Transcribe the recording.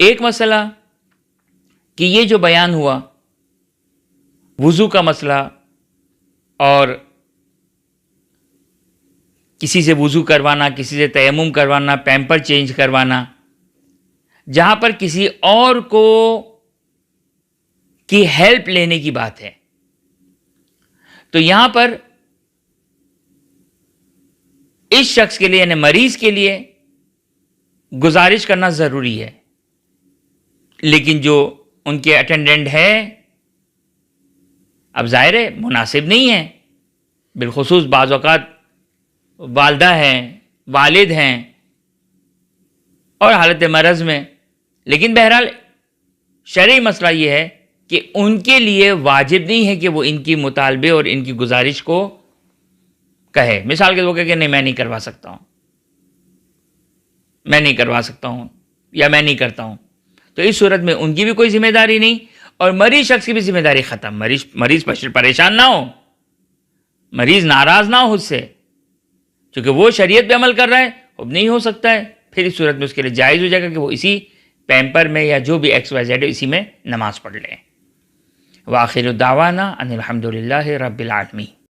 ایک مسئلہ کہ یہ جو بیان ہوا وضو کا مسئلہ اور کسی سے وضو کروانا، کسی سے تیمم کروانا، پیمپر چینج کروانا، جہاں پر کسی اور کو کی ہیلپ لینے کی بات ہے، تو یہاں پر اس شخص کے لیے یعنی مریض کے لیے گزارش کرنا ضروری ہے، لیکن جو ان کے اٹینڈنٹ ہے اب ظاہر ہے مناسب نہیں ہے، بالخصوص بعض اوقات والدہ ہیں، والد ہیں اور حالت مرض میں، لیکن بہرحال شرعی مسئلہ یہ ہے کہ ان کے لیے واجب نہیں ہے کہ وہ ان کی مطالبے اور ان کی گزارش کو کہے۔ مثال کے طور پر کہ نہیں میں نہیں کروا سکتا ہوں، میں نہیں کروا سکتا ہوں یا میں نہیں کرتا ہوں، تو اس صورت میں ان کی بھی کوئی ذمہ داری نہیں اور مریض شخص کی بھی ذمہ داری ختم۔ مریض پریشان نہ ہو، مریض ناراض نہ ہو اس سے، چونکہ وہ شریعت پہ عمل کر رہا ہے، اب نہیں ہو سکتا ہے، پھر اس صورت میں اس کے لیے جائز ہو جائے گا کہ وہ اسی پیمپر میں یا جو بھی ایکس وائی زیڈ ہے اسی میں نماز پڑھ لیں۔ وآخر دعوانا ان الحمد للہ رب العالمین۔